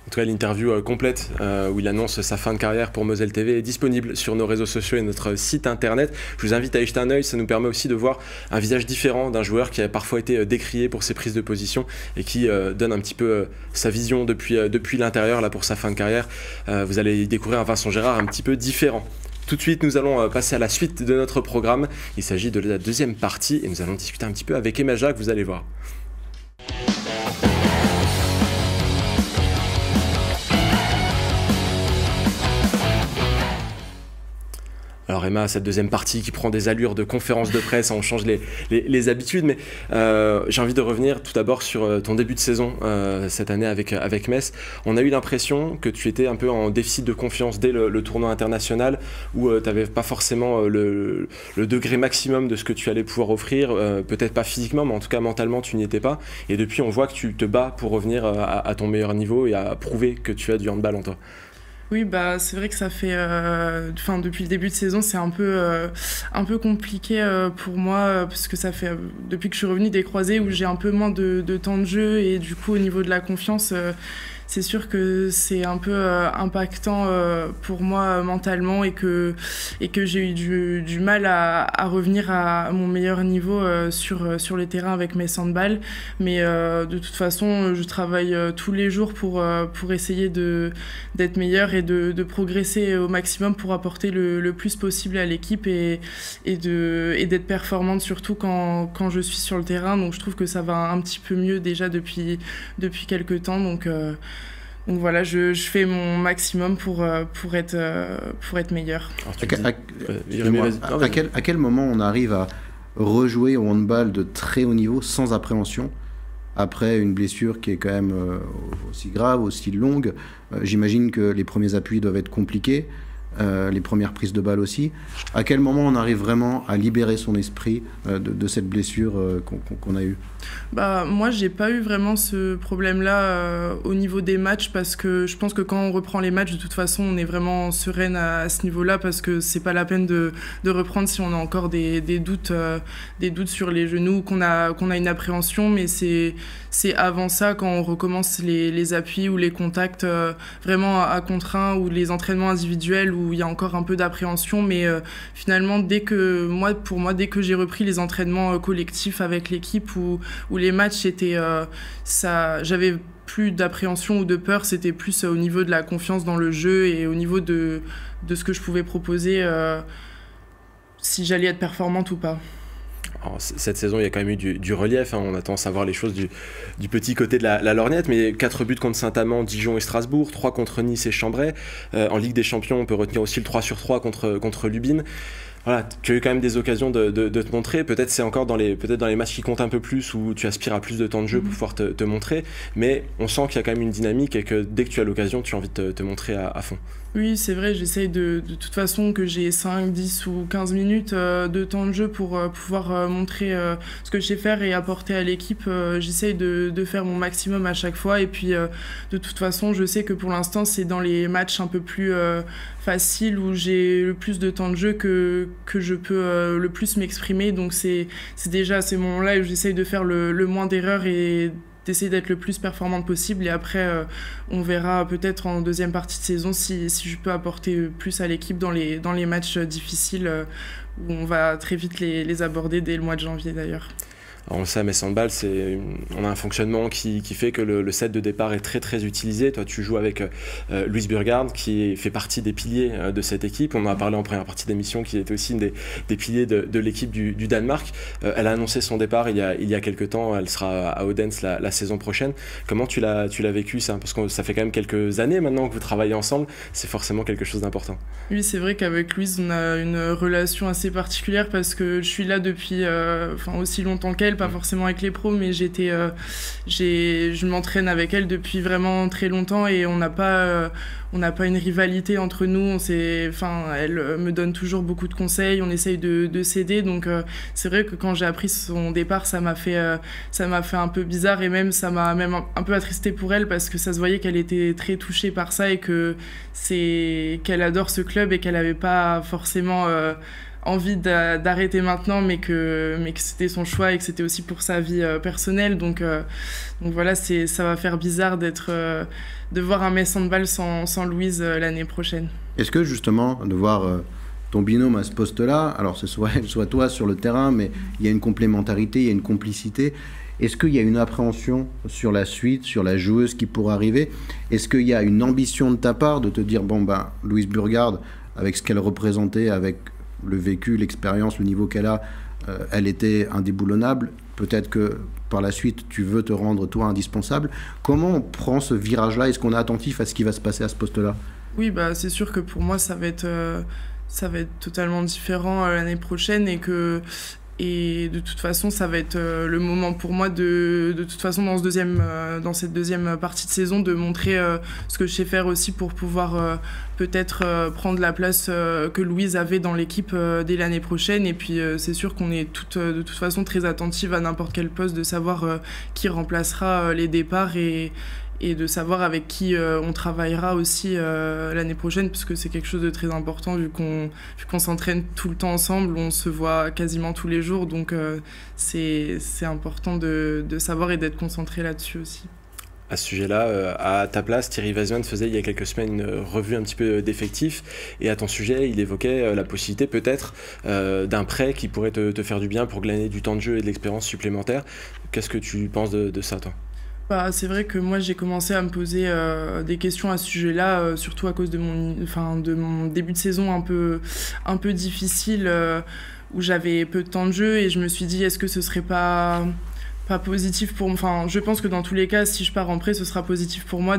En tout cas, l'interview complète où il annonce sa fin de carrière pour Moselle TV est disponible sur nos réseaux sociaux et notre site internet. Je vous invite à y jeter un œil, ça nous permet aussi de voir un visage différent d'un joueur qui a parfois été décrié pour ses prises de position et qui donne un petit peu sa vision depuis l'intérieur là, pour sa fin de carrière. Vous allez y découvrir un Vincent Gérard un petit peu différent. Tout de suite, nous allons passer à la suite de notre programme. Il s'agit de la deuxième partie et nous allons discuter un petit peu avec Emma Jacques, vous allez voir. Alors Emma, cette deuxième partie qui prend des allures de conférence de presse, on change les habitudes, mais j'ai envie de revenir tout d'abord sur ton début de saison cette année avec Metz. On a eu l'impression que tu étais un peu en déficit de confiance dès le tournoi international, où tu n'avais pas forcément le degré maximum de ce que tu allais pouvoir offrir, peut-être pas physiquement, mais en tout cas mentalement tu n'y étais pas. Et depuis on voit que tu te bats pour revenir à ton meilleur niveau et à prouver que tu as du handball en toi. Oui, c'est vrai que ça fait, depuis le début de saison, c'est un peu compliqué pour moi parce que ça fait depuis que je suis revenue des croisés où j'ai un peu moins de temps de jeu et du coup au niveau de la confiance, c'est sûr que c'est un peu impactant pour moi mentalement et que j'ai eu du mal à revenir à mon meilleur niveau sur les terrains avec mes handball. Mais de toute façon, je travaille tous les jours pour essayer d'être meilleure et de progresser au maximum pour apporter le plus possible à l'équipe et d'être performante surtout quand je suis sur le terrain. Donc je trouve que ça va un petit peu mieux déjà depuis quelques temps. Donc voilà, je fais mon maximum pour être meilleure. À quel moment on arrive à rejouer au handball de très haut niveau sans appréhension après une blessure qui est quand même aussi grave, aussi longue? J'imagine que les premiers appuis doivent être compliqués, les premières prises de balles aussi. À quel moment on arrive vraiment à libérer son esprit de cette blessure qu'on a eue? Moi, j'ai pas eu vraiment ce problème-là au niveau des matchs parce que je pense que quand on reprend les matchs, de toute façon, on est vraiment sereine à ce niveau-là parce que c'est pas la peine de reprendre si on a encore des doutes sur les genoux, qu'on a une appréhension, mais c'est avant ça quand on recommence les appuis ou les contacts vraiment à contre-un ou les entraînements individuels où il y a encore un peu d'appréhension, mais finalement dès que j'ai repris les entraînements collectifs avec l'équipe où les matchs étaient j'avais plus d'appréhension ou de peur, c'était plus au niveau de la confiance dans le jeu et au niveau de ce que je pouvais proposer si j'allais être performante ou pas. Alors, cette saison, il y a quand même eu du relief, hein. On a tendance à voir les choses du petit côté de la lorgnette, mais 4 buts contre Saint-Amand, Dijon et Strasbourg, 3 contre Nice et Chambray. En Ligue des Champions, on peut retenir aussi le 3/3 contre Lubin. Voilà, tu as eu quand même des occasions de te montrer. Peut-être c'est encore dans les matchs qui comptent un peu plus où tu aspires à plus de temps de jeu pour pouvoir te montrer, mais on sent qu'il y a quand même une dynamique et que dès que tu as l'occasion, tu as envie de te montrer à fond. Oui, c'est vrai, j'essaye de toute façon que j'ai 5, 10 ou 15 minutes de temps de jeu pour pouvoir montrer ce que je sais faire et apporter à l'équipe. J'essaye de faire mon maximum à chaque fois et puis de toute façon, je sais que pour l'instant, c'est dans les matchs un peu plus faciles où j'ai le plus de temps de jeu que je peux le plus m'exprimer. Donc c'est déjà à ces moments-là où j'essaye de faire le moins d'erreurs et d'essayer d'être le plus performante possible et après on verra peut-être en deuxième partie de saison si je peux apporter plus à l'équipe dans les matchs difficiles où on va très vite les aborder dès le mois de janvier d'ailleurs. Alors, on le sait, à Metz Handball, on a un fonctionnement qui fait que le set de départ est très très utilisé. Toi, tu joues avec Louise Burgard, qui fait partie des piliers de cette équipe. On en a parlé en première partie d'émission, qui était aussi une des piliers de l'équipe du Danemark. Elle a annoncé son départ il y a quelques temps. Elle sera à Odense la saison prochaine. Comment tu l'as vécu, ça? Parce que ça fait quand même quelques années maintenant que vous travaillez ensemble. C'est forcément quelque chose d'important. Oui, c'est vrai qu'avec Louise, on a une relation assez particulière parce que je suis là depuis aussi longtemps qu'elle, pas forcément avec les pros, mais je m'entraîne avec elle depuis vraiment très longtemps et on n'a pas une rivalité entre nous. Elle me donne toujours beaucoup de conseils, on essaye de s'aider. Donc c'est vrai que quand j'ai appris son départ, ça m'a fait un peu bizarre et même ça m'a même un peu attristé pour elle parce que ça se voyait qu'elle était très touchée par ça et qu'elle adore ce club et qu'elle n'avait pas forcément envie d'arrêter maintenant, mais que c'était son choix et que c'était aussi pour sa vie personnelle. Donc voilà, ça va faire bizarre de voir un Metz Handball sans Louise l'année prochaine. Est-ce que justement, de voir ton binôme à ce poste-là, alors ce soit elle, soit toi sur le terrain, mais il y a une complémentarité, il y a une complicité. Est-ce qu'il y a une appréhension sur la suite, sur la joueuse qui pourra arriver? Est-ce qu'il y a une ambition de ta part de te dire, Louise Burgard, avec ce qu'elle représentait, avec le vécu, l'expérience, le niveau qu'elle a, elle était indéboulonnable. Peut-être que par la suite, tu veux te rendre toi indispensable. Comment on prend ce virage-là? Est-ce qu'on est attentif à ce qui va se passer à ce poste-là? Oui, c'est sûr que pour moi, ça va être totalement différent l'année prochaine et de toute façon, ça va être le moment pour moi de toute façon dans cette deuxième partie de saison de montrer ce que je sais faire aussi pour pouvoir peut-être prendre la place que Louise avait dans l'équipe dès l'année prochaine. Et puis c'est sûr qu'on est de toute façon très attentive à n'importe quel poste, de savoir qui remplacera les départs et de savoir avec qui on travaillera aussi l'année prochaine, parce que c'est quelque chose de très important vu qu'on s'entraîne tout le temps ensemble, on se voit quasiment tous les jours, donc c'est important de savoir et d'être concentré là-dessus aussi. À ce sujet-là, à ta place, Thierry Weisman faisait il y a quelques semaines une revue un petit peu d'effectifs, et à ton sujet, il évoquait la possibilité peut-être d'un prêt qui pourrait te faire du bien pour glaner du temps de jeu et de l'expérience supplémentaire. Qu'est-ce que tu penses de ça, toi ? C'est vrai que moi j'ai commencé à me poser des questions à ce sujet-là, surtout à cause de mon début de saison un peu difficile où j'avais peu de temps de jeu, et je me suis dit est-ce que ce serait pas positif je pense que dans tous les cas, si je pars en prêt, ce sera positif pour moi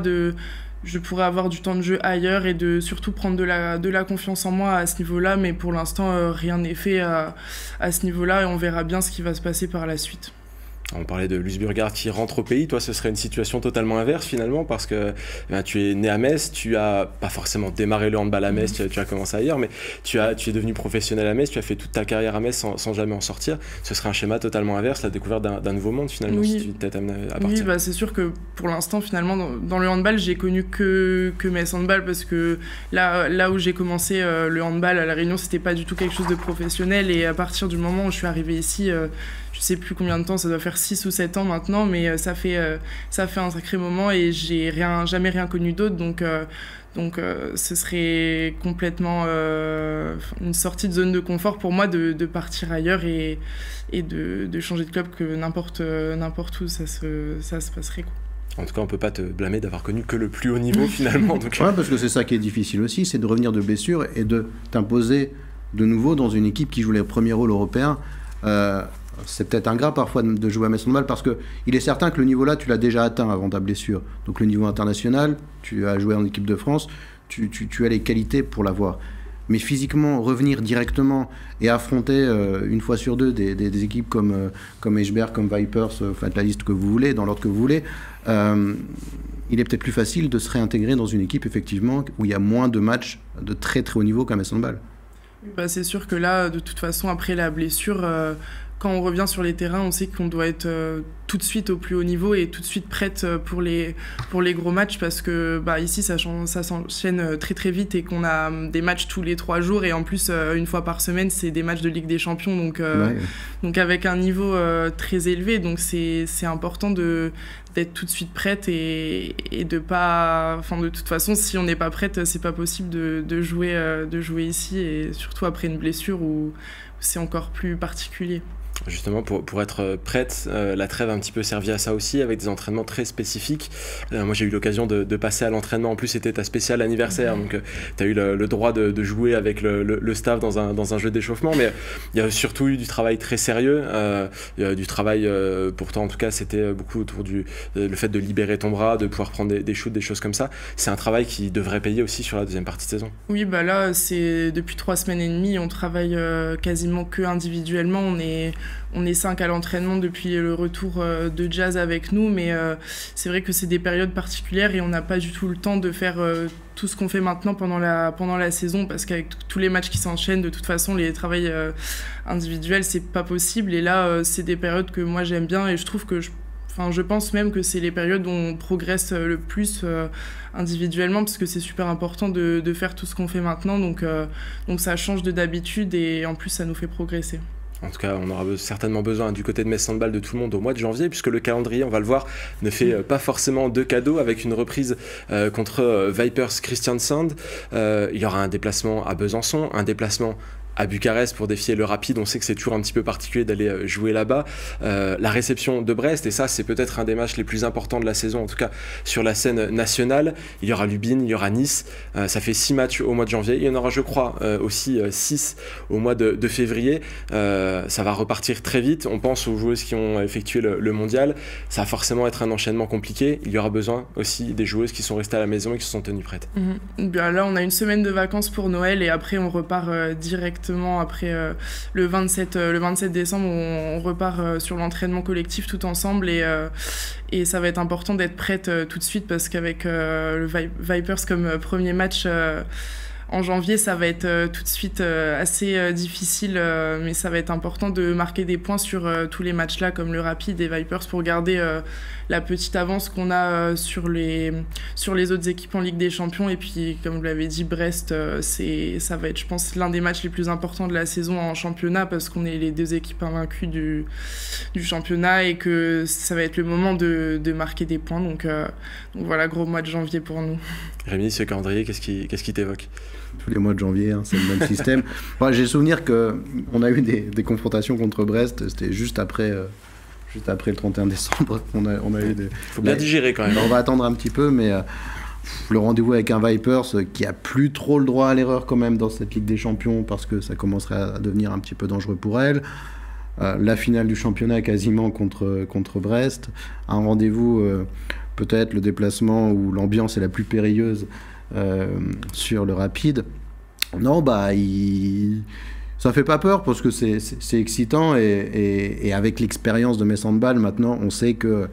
je pourrais avoir du temps de jeu ailleurs et de surtout prendre de la confiance en moi à ce niveau-là, mais pour l'instant rien n'est fait à ce niveau-là et on verra bien ce qui va se passer par la suite. On parlait de Louise Burgard qui rentre au pays. Toi, ce serait une situation totalement inverse finalement, parce que tu es né à Metz, tu as pas forcément démarré le handball à Metz, tu as commencé ailleurs, mais tu es devenu professionnel à Metz, tu as fait toute ta carrière à Metz sans jamais en sortir. Ce serait un schéma totalement inverse, la découverte d'un nouveau monde finalement, oui. Si tu t'es amené à partir. Oui, c'est sûr que pour l'instant finalement dans le handball, j'ai connu que Metz Handball, parce que là où j'ai commencé le handball à La Réunion, c'était pas du tout quelque chose de professionnel, et à partir du moment où je suis arrivée ici, je sais plus combien de temps, ça doit faire 6 ou 7 ans maintenant, mais ça fait un sacré moment et j'ai jamais rien connu d'autre, donc ce serait complètement une sortie de zone de confort pour moi de partir ailleurs et de changer de club, que n'importe où ça se passerait, quoi. En tout cas, on peut pas te blâmer d'avoir connu que le plus haut niveau finalement. Donc... Ouais, parce que c'est ça qui est difficile aussi, c'est de revenir de blessure et de t'imposer de nouveau dans une équipe qui joue les premiers rôles européens. C'est peut-être ingrat parfois de jouer à Metz Handball, parce qu'il est certain que le niveau là, tu l'as déjà atteint avant ta blessure. Donc le niveau international, tu as joué en équipe de France, tu as les qualités pour l'avoir. Mais physiquement, revenir directement et affronter une fois sur deux des équipes comme Eschberg, comme Vipers, faites la liste que vous voulez, dans l'ordre que vous voulez, il est peut-être plus facile de se réintégrer dans une équipe effectivement où il y a moins de matchs de très très haut niveau qu'à Metz Handball. C'est sûr que là, de toute façon, après la blessure, quand on revient sur les terrains, on sait qu'on doit être tout de suite au plus haut niveau et tout de suite prête pour les gros matchs, parce que ici ça s'enchaîne très très vite et qu'on a des matchs tous les 3 jours, et en plus une fois par semaine c'est des matchs de Ligue des Champions, donc avec un niveau très élevé, donc c'est important d'être tout de suite prête et de pas, de toute façon si on n'est pas prête, c'est pas possible de jouer ici, et surtout après une blessure où c'est encore plus particulier. Justement, pour être prête, la trêve a un petit peu servi à ça aussi, avec des entraînements très spécifiques. Moi, j'ai eu l'occasion de passer à l'entraînement. En plus, c'était ta spéciale anniversaire, donc tu as eu le droit de jouer avec le staff dans un jeu d'échauffement. Mais il y a surtout eu du travail très sérieux. Du travail, pourtant, en tout cas, c'était beaucoup autour le fait de libérer ton bras, de pouvoir prendre des shoots, des choses comme ça. C'est un travail qui devrait payer aussi sur la deuxième partie de saison. Oui, bah là, c'est depuis 3 semaines et demie, on travaille quasiment que individuellement. On est 5 à l'entraînement depuis le retour de Jazz avec nous, mais c'est vrai que c'est des périodes particulières et on n'a pas du tout le temps de faire tout ce qu'on fait maintenant pendant la saison, parce qu'avec tous les matchs qui s'enchaînent, de toute façon, les travails individuels, c'est pas possible. Et là, c'est des périodes que moi j'aime bien et je trouve que je pense même que c'est les périodes où on progresse le plus individuellement, parce que c'est super important de faire tout ce qu'on fait maintenant. Donc ça change d'habitude et en plus ça nous fait progresser. En tout cas, on aura certainement besoin du côté de Metz Handball de tout le monde au mois de janvier, puisque le calendrier, on va le voir, ne fait pas forcément de cadeaux, avec une reprise contre Vipers Kristiansand. Il y aura un déplacement à Besançon, un déplacement à Bucarest pour défier le Rapide. On sait que c'est toujours un petit peu particulier d'aller jouer là-bas. La réception de Brest, et ça c'est peut-être un des matchs les plus importants de la saison, en tout cas sur la scène nationale. Il y aura Lubin, il y aura Nice. Ça fait 6 matchs au mois de janvier. Il y en aura, je crois, aussi 6 au mois de février. Ça va repartir très vite. On pense aux joueuses qui ont effectué le mondial. Ça va forcément être un enchaînement compliqué. Il y aura besoin aussi des joueuses qui sont restées à la maison et qui se sont tenues prêtes. Bien, là, on a une semaine de vacances pour Noël et après on repart directement. Après le 27 décembre, on repart sur l'entraînement collectif tout ensemble et ça va être important d'être prête tout de suite, parce qu'avec le Vipers comme premier match en janvier, ça va être tout de suite assez difficile, mais ça va être important de marquer des points sur tous les matchs là, comme le Rapid et Vipers, pour garder la petite avance qu'on a sur les autres équipes en Ligue des Champions. Et puis, comme vous l'avez dit, Brest, ça va être, je pense, l'un des matchs les plus importants de la saison en championnat, parce qu'on est les 2 équipes invaincues du championnat et que ça va être le moment de marquer des points. Donc voilà, gros mois de janvier pour nous. Rémi, ce calendrier, qu'est-ce qui t'évoque ? Tous les mois de janvier, c'est le même système. Moi, j'ai le souvenir qu'on a eu des confrontations contre Brest, c'était juste après le 31 décembre. On a eu des... Faut bien digérer quand même. On va attendre un petit peu, mais le rendez-vous avec un Vipers qui a plus trop le droit à l'erreur quand même dans cette Ligue des Champions, parce que ça commencerait à devenir un petit peu dangereux pour elle. La finale du championnat quasiment contre Brest. Un rendez-vous, peut-être le déplacement où l'ambiance est la plus périlleuse sur le Rapide. Non, ça fait pas peur, parce que c'est excitant et avec l'expérience de Metz Handball, maintenant on sait que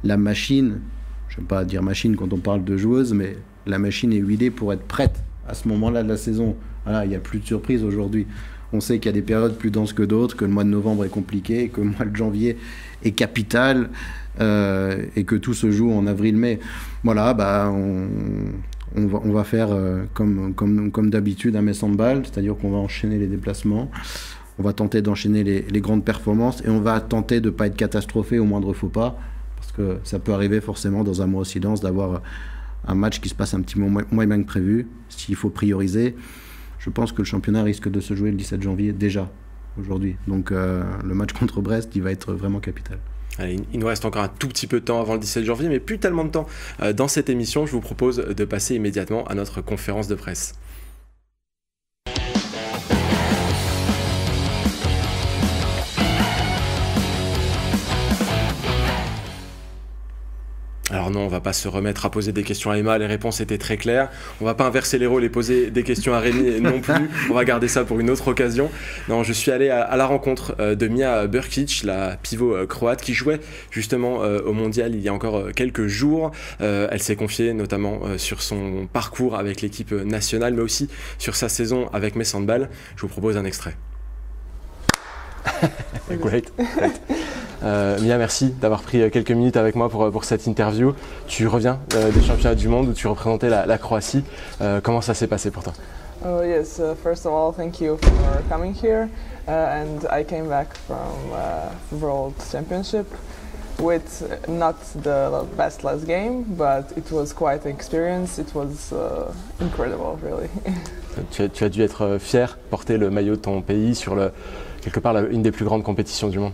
la machine, je n'aime pas dire machine quand on parle de joueuse, mais la machine est huilée pour être prête à ce moment-là de la saison. Voilà, il n'y a plus de surprise aujourd'hui. On sait qu'il y a des périodes plus denses que d'autres, que le mois de novembre est compliqué, que le mois de janvier est capital, et que tout se joue en avril-mai. Voilà, on va faire comme d'habitude à Metz Handball, c'est-à-dire qu'on va enchaîner les déplacements, on va tenter d'enchaîner les grandes performances et on va tenter de ne pas être catastrophé au moindre faux pas, parce que ça peut arriver forcément dans un mois aussi dense d'avoir un match qui se passe un petit peu moins bien que prévu. S'il faut prioriser, je pense que le championnat risque de se jouer le 17 janvier déjà, aujourd'hui. Donc le match contre Brest, il va être vraiment capital. Allez, il nous reste encore un tout petit peu de temps avant le 17 janvier, mais plus tellement de temps dans cette émission. Je vous propose de passer immédiatement à notre conférence de presse. Alors non, on va pas se remettre à poser des questions à Emma, les réponses étaient très claires. On va pas inverser les rôles et poser des questions à Rémi non plus. On va garder ça pour une autre occasion. Non, je suis allé à la rencontre de Mia Brkić, la pivot croate qui jouait justement au mondial il y a encore quelques jours. Elle s'est confiée notamment sur son parcours avec l'équipe nationale, mais aussi sur sa saison avec Metz Handball. Je vous propose un extrait. Great. Mia, merci d'avoir pris quelques minutes avec moi pour cette interview. Tu reviens des championnats du monde où tu représentais la Croatie. Comment ça s'est passé pour toi? Yes, first of all, thank you for coming here. And I came back from World Championship. with not the best last game, but it was quite an experience. It was incredible, really. Tu as dû être fier, porter le maillot de ton pays sur quelque part une des plus grandes compétitions du monde.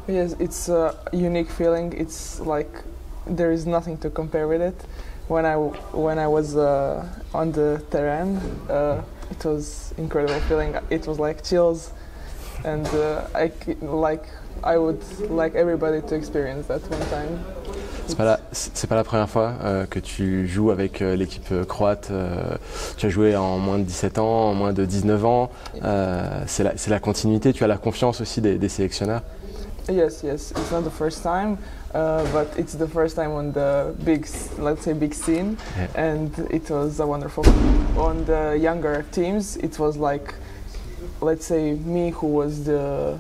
Yes, it's a unique feeling. It's like there is nothing to compare with it. When I was on the terrain, it was incredible feeling. It was like chills, and I would like everybody to experience that one time. C'est pas la première fois que tu joues avec l'équipe croate. Tu as joué en moins de 17 ans, en moins de 19 ans. C'est la continuité. Tu as la confiance aussi des sélectionneurs. Yes, it's not the first time, but it's the first time on the big scene, yeah. And it was a wonderful. On the younger teams, it was like, let's say, me who was the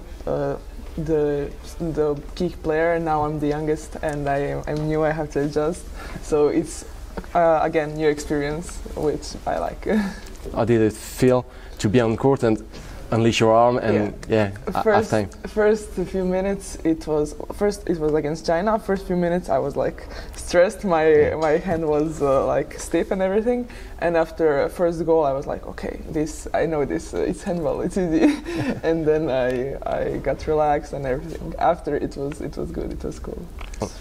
key player. Now I'm the youngest, and I'm new. I have to adjust, so it's again new experience, which I like. How did it feel to be on court and unleash your arm and First few minutes it was against China. First few minutes I was like stressed. My hand was like stiff and everything. And after first goal I was like, okay, I know this. It's handball. It's easy. And then I got relaxed and everything. After it was good. It was cool.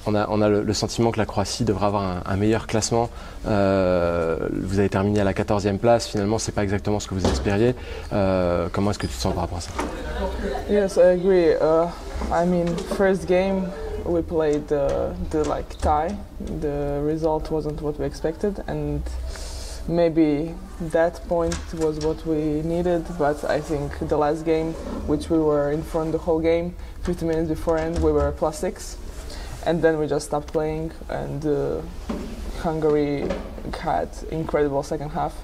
On a le sentiment que la Croatie devrait avoir un meilleur classement. Vous avez terminé à la 14e place. Finalement, c'est pas exactement ce que vous espériez. Comment est-ce que tu te sens par rapport à ça? Yes, I agree. I mean, first game we played the tie. The result wasn't what we expected, and maybe that point was what we needed. But I think the last game, which we were in front the whole game, 50 minutes beforehand, we were +6. And then we just stopped playing, and Hungary had incredible second half,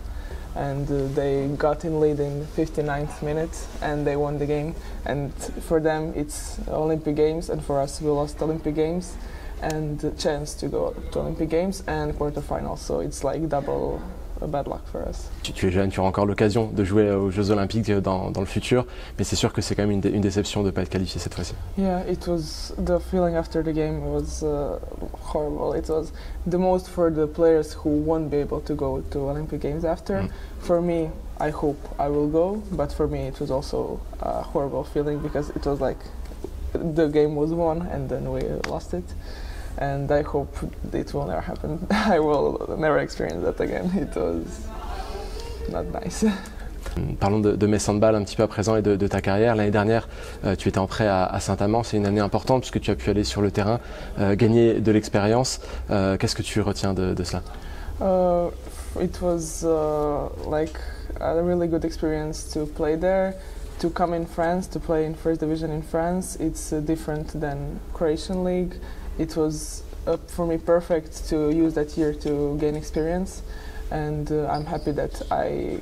and they got in lead in 59th minute, and they won the game. And for them, it's Olympic Games, and for us, we lost Olympic Games, and the chance to go to Olympic Games and quarterfinals. So it's like double bad luck for us. Tu es jeune, tu auras encore l'occasion de jouer aux Jeux Olympiques dans le futur, mais c'est sûr que c'est quand même une déception de ne pas être qualifié cette fois-ci. Yeah, it was the feeling after the game was horrible. It was the most for the players who won't be able to go to Olympic Games after. For me, I hope I will go, but for me it was also a horrible feeling because it was like the game was won and then we lost it. And I hope it will never happen. I will never experience that again. It was not nice. Parlons de Metz Handball un petit peu à présent et de ta carrière. L'année dernière, tu étais en prêt à Saint-Amand. C'est une année importante puisque tu as pu aller sur le terrain, gagner de l'expérience. Qu'est-ce que tu retiens de cela? It was like a really good experience to play there. To come in France, to play in first division in France, it's different than Croatian league. It was for me perfect to use that year to gain experience, and I'm happy that I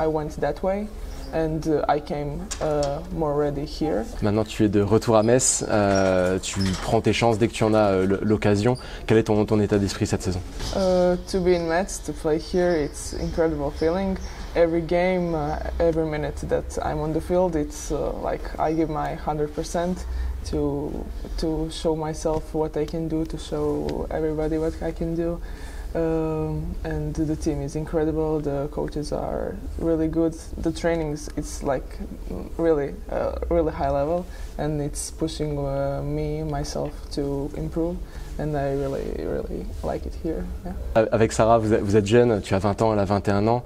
went that way, and I came more ready here. Maintenant tu es de retour à Metz, tu prends tes chances dès que tu en as l'occasion. Quel est ton état d'esprit cette saison? To be in Metz, to play here, it's incredible feeling. Every game, every minute that I'm on the field, it's like I give my 100%. To show myself what I can do, to show everybody what I can do, and the team is incredible. The coaches are really good. The trainings, it's like really high level, and it's pushing myself to improve. And I really like it here. Yeah. Avec Sarah, vous êtes jeune, tu as 20 ans, elle a 21 ans.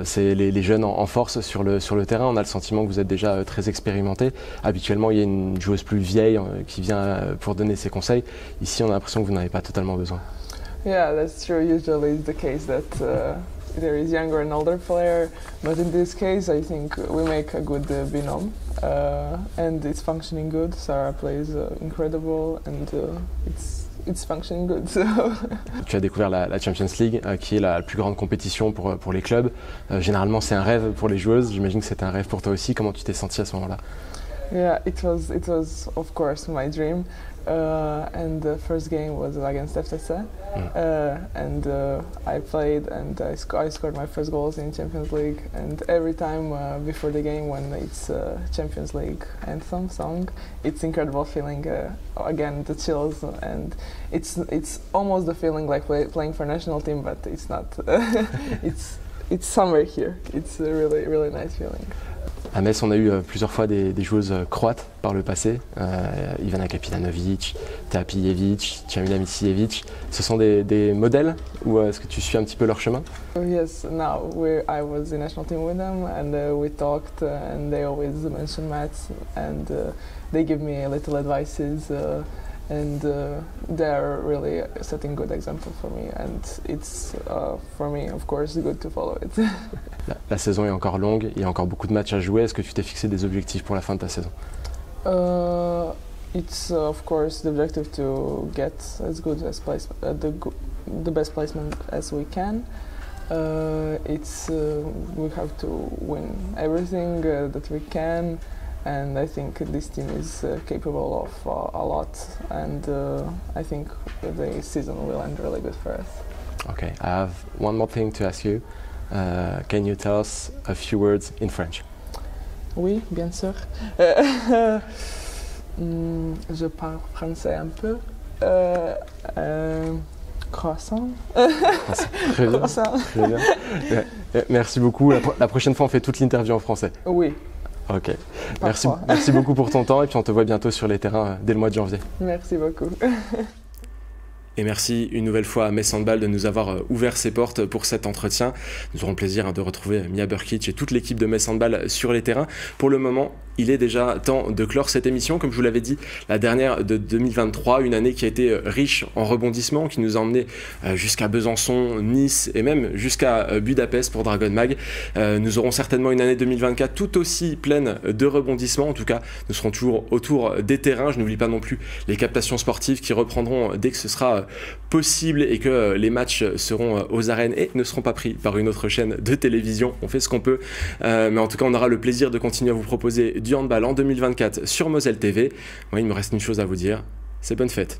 C'est les jeunes en force sur le terrain. On a le sentiment que vous êtes déjà très expérimenté. Habituellement, il y a une joueuse plus vieille qui vient pour donner ses conseils. Ici, on a l'impression que vous n'en avez pas totalement besoin. Yeah, that's true. Usually it's the case that there is younger and older player, but in this case, I think we make a good binôme, and it's functioning good. Sarah plays incredible, and it's functioning good. So. Tu as découvert la Champions League, qui est la plus grande compétition pour les clubs. Généralement, c'est un rêve pour les joueuses. J'imagine que c'est un rêve pour toi aussi. Comment tu t'es senti à ce moment-là? Yeah, it was of course my dream, and the first game was against FTC, and I played and I scored my first goals in Champions League. And every time before the game, when it's Champions League anthem song, it's incredible feeling. Again, the chills, and it's almost the feeling like playing for national team, but it's not. It's somewhere here. It's a really nice feeling. À Metz, on a eu plusieurs fois des joueuses croates par le passé, Ivana Kapilanovic, Tea Pijevic, Jamila Micijevic. Ce sont des modèles ou est-ce que tu suis un petit peu leur chemin? Yes, now I was in national team with them, and we talked, and they always mention maths, and they give me little advices, and they're really setting good example for me, and it's for me, of course, good to follow it. La saison est encore longue, il y a encore beaucoup de matchs à jouer. Est-ce que tu t'es fixé des objectifs pour la fin de ta saison? It's of course the objective to get as good as the best placement as we can. We have to win everything that we can, and I think this team is capable of a lot, and I think the season will end really good for us. Okay, I have one more thing to ask you. Can you tell us a few words in French? Oui, bien sûr. Je parle français un peu. Croissant. Très bien. Croissant. Très bien. Merci beaucoup. La prochaine fois, on fait toute l'interview en français. Oui. Ok. Merci beaucoup pour ton temps et puis on te voit bientôt sur les terrains dès le mois de janvier. Merci beaucoup. Et merci une nouvelle fois à Metz Handball de nous avoir ouvert ses portes pour cet entretien. Nous aurons le plaisir de retrouver Mia Brkic et toute l'équipe de Metz Handball sur les terrains. Pour le moment, il est déjà temps de clore cette émission. Comme je vous l'avais dit, la dernière de 2023, une année qui a été riche en rebondissements, qui nous a emmenés jusqu'à Besançon, Nice et même jusqu'à Budapest pour Dragon Mag. Nous aurons certainement une année 2024 tout aussi pleine de rebondissements. En tout cas, nous serons toujours autour des terrains. Je n'oublie pas non plus les captations sportives qui reprendront dès que ce sera possible et que les matchs seront aux arènes et ne seront pas pris par une autre chaîne de télévision. On fait ce qu'on peut, mais en tout cas on aura le plaisir de continuer à vous proposer du handball en 2024 sur Moselle TV. Moi il me reste une chose à vous dire, c'est bonne fête.